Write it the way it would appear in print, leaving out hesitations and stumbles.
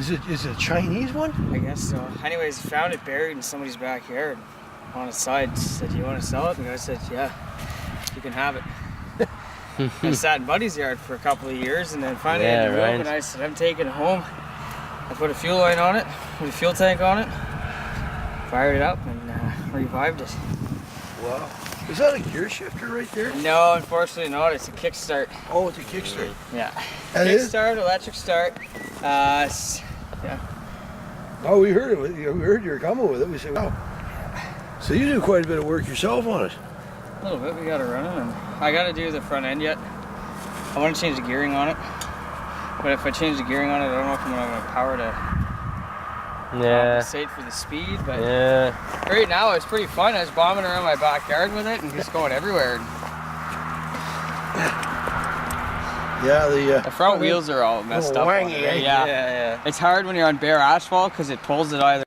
Is it a Chinese one? I guess so. Anyways, found it buried in somebody's backyard on its side. Said, "Do you want to sell it?" And the guy said, "Yeah, you can have it." I sat in Buddy's yard for a couple of years, and then finally I had to move, and I said, "I'm taking it home." I put a fuel line on it, put a fuel tank on it, fired it up, and revived it. Wow. Is that a gear shifter right there? No, unfortunately not. It's a kickstart. Oh, it's a kickstart. Yeah. Kickstart, electric start. Yeah. Oh, we heard it. We heard you were coming with it. We said, wow. So you do quite a bit of work yourself on it. A little bit. We got it running, and I got to do the front end yet. I want to change the gearing on it, but if I change the gearing on it, I don't know if I'm going to have enough power to compensate for the speed. But right now it's pretty fun. I was bombing around my backyard with it and just going everywhere. Yeah, the front wheels are all messed up. Wangy, Yeah. It's hard when you're on bare asphalt because it pulls it either